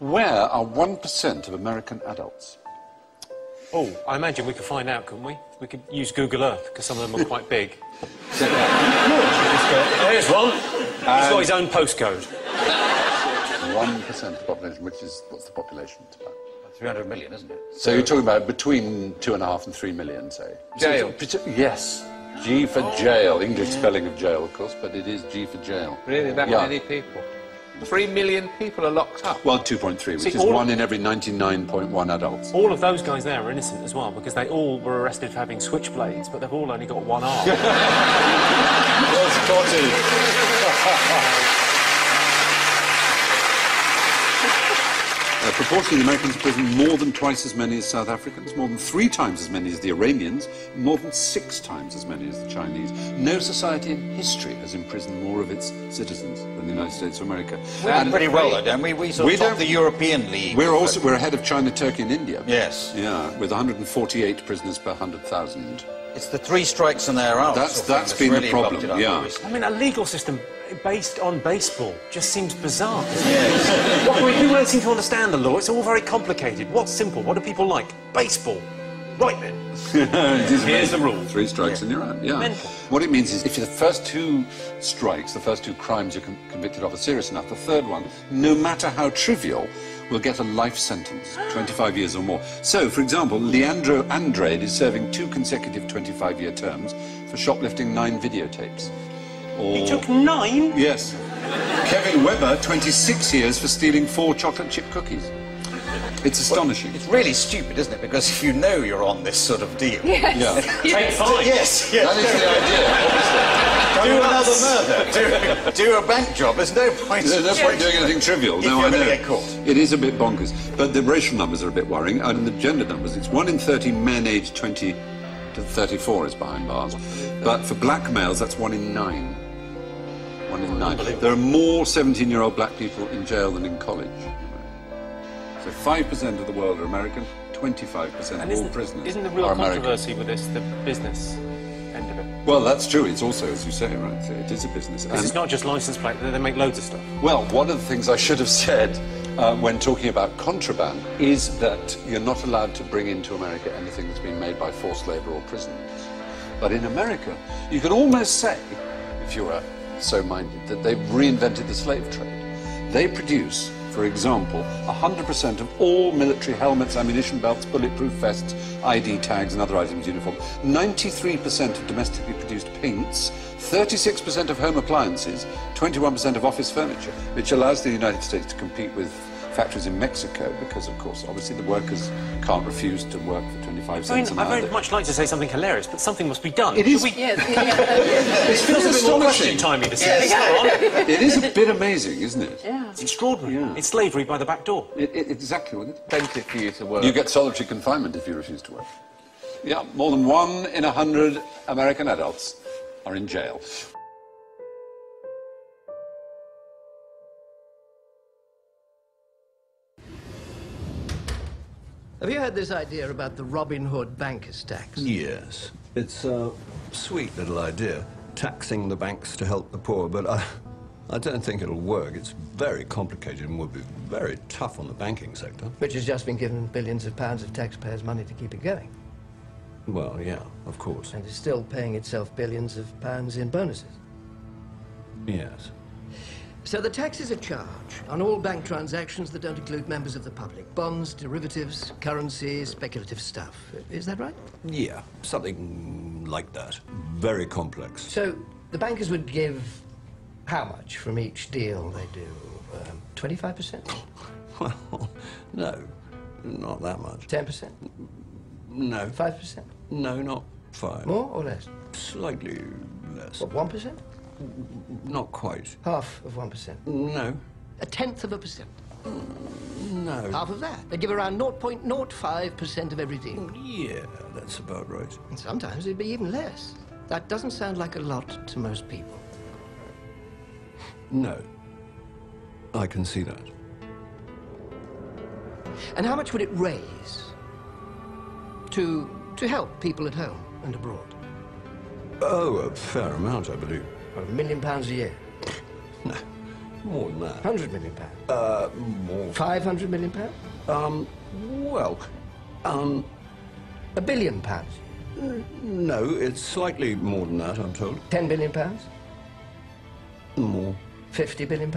Where are 1% of American adults? Oh, I imagine we could find out, couldn't we? We could use Google Earth, because some of them are quite big. There's one. He's got his own postcode. 1% of the population, which is... What's the population? It's about 300 million, isn't it? So you're talking about between 2.5 and 3 million, say? Jail. Yes. G for jail. English spelling of jail, of course, but it is G for jail. Really, that many people? 3 million people are locked up? Well, 2.3, which is 1 in every 99.1 adults. All of those guys there are innocent as well, because they all were arrested for having switchblades, but they've all only got one arm. Well spotted. Proportionally, the Americans imprison more than twice as many as South Africans, more than 3 times as many as the Iranians, more than 6 times as many as the Chinese. No society in history has imprisoned more of its citizens than the United States of America. We're pretty well, though, don't we? We sort of top the European League. We're ahead of China, Turkey and India. Yes. Yeah, with 148 prisoners per 100,000. It's the 3 strikes and they're out. That's been really the problem, yeah. I mean, a legal system based on baseball just seems bizarre. Yes. People don't seem to understand the law. It's all very complicated. What's simple? What do people like? Baseball. Right then. Here's the rule. 3 strikes and you're out, yeah. Mental. What it means is if the first 2 strikes, the first 2 crimes you're convicted of are serious enough, the third one, no matter how trivial, will get a life sentence, 25 years or more. So, for example, Leandro Andrade is serving 2 consecutive 25-year terms for shoplifting 9 videotapes. Or... He took 9? Yes. Kevin Webber, 26 years for stealing 4 chocolate chip cookies. It's astonishing. Well, it's really stupid, isn't it? Because if you know you're on this sort of deal... Yes. Yeah. Take 5. Yes. That is Do another murder. Do a bank job. There's no point... There's no point doing anything trivial. If No, you're I know. going to get caught. It is a bit bonkers. But the racial numbers are a bit worrying. And the gender numbers, it's 1 in 30 men aged 20 to 34 is behind bars. But for black males, that's 1 in 9. 1 in 9. There are more 17-year-old black people in jail than in college. So 5% of the world are American, 25% of all prisoners Isn't the real are American. controversy with this the business end of it? Well, that's true. It's also, as you say, right, it is a business. Because it's not just license plate, they make loads of stuff. Well, one of the things I should have said when talking about contraband is that you're not allowed to bring into America anything that's been made by forced labour or prisoners. But in America, you can almost say, if you were so minded, that they've reinvented the slave trade. They produce, for example, 100% of all military helmets, ammunition belts, bulletproof vests, ID tags and other items uniform, 93% of domestically produced paints, 36% of home appliances, 21% of office furniture, which allows the United States to compete with factories in Mexico because, of course, obviously the workers can't refuse to work for 25 cents an hour. I very much like to say something hilarious, but something must be done. It is. Yes. It feels a bit more question-timey to say. It is a bit amazing, isn't it? Yeah. It's extraordinary. Yeah. It's slavery by the back door. Exactly. What it? Plenty for you to work. You get solitary confinement if you refuse to work. Yeah, more than 1 in 100 American adults are in jail. Have you heard this idea about the Robin Hood bankers' tax? Yes. It's a sweet little idea, taxing the banks to help the poor, but I don't think it'll work. It's very complicated and would be very tough on the banking sector. Which has just been given billions of pounds of taxpayers' money to keep it going. Well, yeah, of course. And is still paying itself billions of pounds in bonuses. Yes. So the tax is a charge on all bank transactions that don't include members of the public. Bonds, derivatives, currency, speculative stuff. Is that right? Yeah, something like that. Very complex. So the bankers would give how much from each deal they do? 25%? Well, no, not that much. 10%? No. 5%? No, not 5. More or less? Slightly less. What, 1%? Not quite. Half of 1%? No. 0.1%? No. Half of that. They give around 0.05% of every deal. Yeah, that's about right. And sometimes it'd be even less. That doesn't sound like a lot to most people. No. I can see that. And how much would it raise to help people at home and abroad? Oh, a fair amount, I believe. £1 million a year. No. more than that. 100 million pounds? More. 500 million pounds? Well, £1 billion? no, it's slightly more than that, I'm told. £10 billion? More. £50 billion?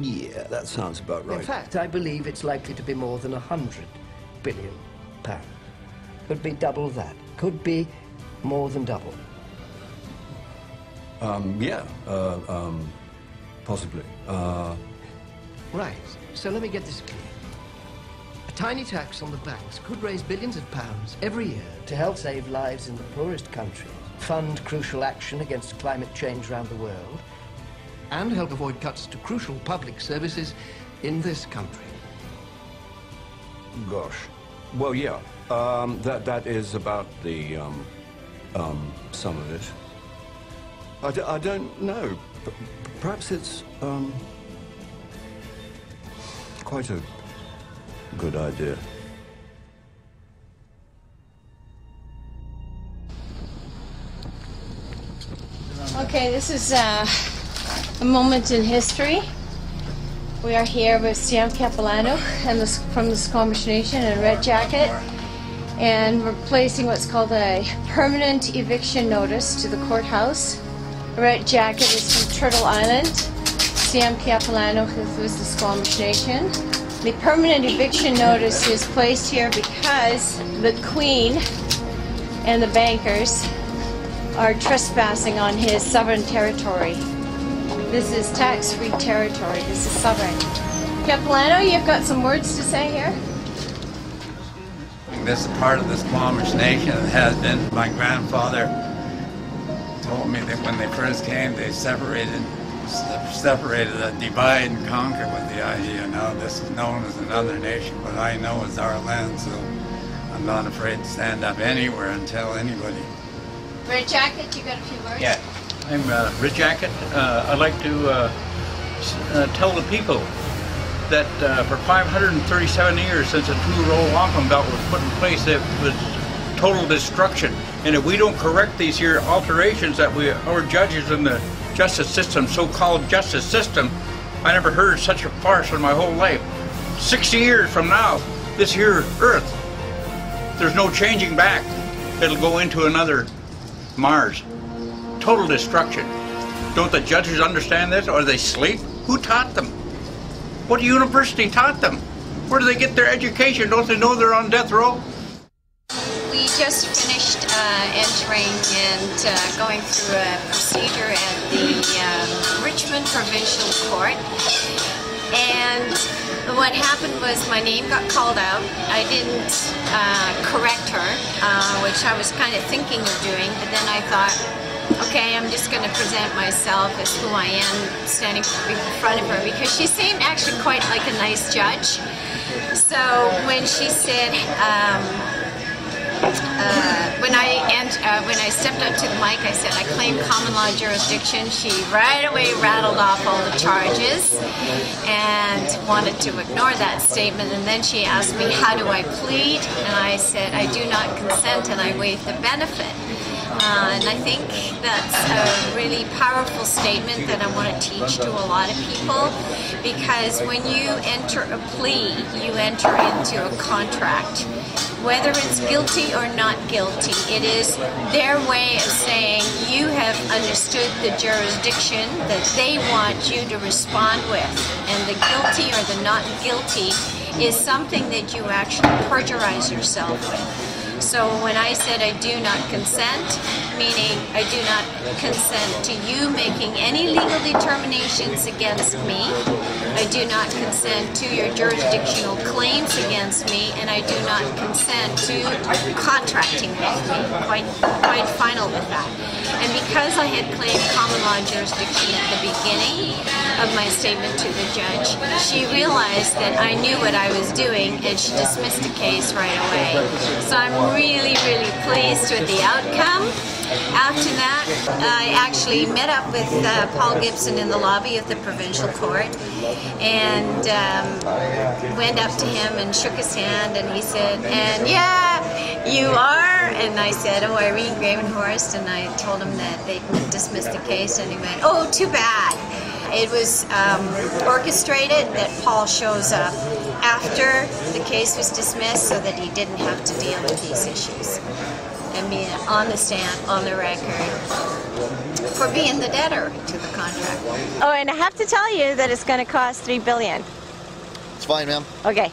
Yeah, that sounds about right. In fact, I believe it's likely to be more than £100 billion. Could be double that. Could be more than double. Yeah, possibly. Right. So let me get this clear. A tiny tax on the banks could raise billions of pounds every year to help save lives in the poorest countries, fund crucial action against climate change around the world, and help avoid cuts to crucial public services in this country. Gosh. Well, yeah. That is about the, some of it. I don't know. Perhaps it's, quite a good idea. Okay, this is a moment in history. We are here with Sam Capilano and from the Squamish Nation in Red Jacket, and we're placing what's called a permanent eviction notice to the courthouse. Red Jacket is from Turtle Island. Sam Capilano is the Squamish Nation. The permanent eviction notice is placed here because the Queen and the bankers are trespassing on his sovereign territory. This is tax-free territory. This is sovereign. Capilano, you've got some words to say here? This is part of the Squamish Nation. It has been. My grandfather told me that when they first came, they separated, divide and conquer with the idea. Now this is known as another nation, but I know it's our land, so I'm not afraid to stand up anywhere and tell anybody. Red Jacket, you got a few words? Yeah, I'm Red Jacket. I'd like to tell the people that for 537 years since the two-row wampum belt was put in place, it was total destruction. And if we don't correct these here alterations that our judges in the justice system, so-called justice system, I never heard such a farce in my whole life. 60 years from now, this here Earth, there's no changing back. It'll go into another Mars. Total destruction. Don't the judges understand this, or they sleep? Who taught them? What university taught them? Where do they get their education? Don't they know they're on death row? We just finished entering and going through a procedure at the Richmond Provincial Court. And what happened was my name got called out. I didn't correct her, which I was kind of thinking of doing, but then I thought, okay, I'm just going to present myself as who I am standing in front of her, because she seemed actually quite like a nice judge. So when she said, when I stepped up to the mic, I said I claim common law jurisdiction. She right away rattled off all the charges and wanted to ignore that statement. And then she asked me, how do I plead? And I said, I do not consent and I waive the benefit. And I think that's a really powerful statement that I want to teach to a lot of people, because when you enter a plea, you enter into a contract. Whether it's guilty or not guilty, it is their way of saying you have understood the jurisdiction that they want you to respond with. And the guilty or the not guilty is something that you actually perjurize yourself with. So when I said I do not consent, meaning I do not consent to you making any legal determinations against me, I do not consent to your jurisdictional claims against me, and I do not consent to contracting with me. Quite final with that. And because I had claimed common law jurisdiction at the beginning of my statement to the judge, she realized that I knew what I was doing, and she dismissed the case right away. So I'm really, really pleased with the outcome. After that, I actually met up with Paul Gibson in the lobby of the provincial court and went up to him and shook his hand, and he said, and yeah, you are? And I said, oh, Irene Gravenhorst, and I told him that they dismissed the case, and he went, oh, too bad. it was orchestrated that Paul shows up after the case was dismissed so that he didn't have to deal with these issues. And being on the stand, on the record, for being the debtor to the contract. Oh, and I have to tell you that it's going to cost $3 billion. It's fine, ma'am. Okay.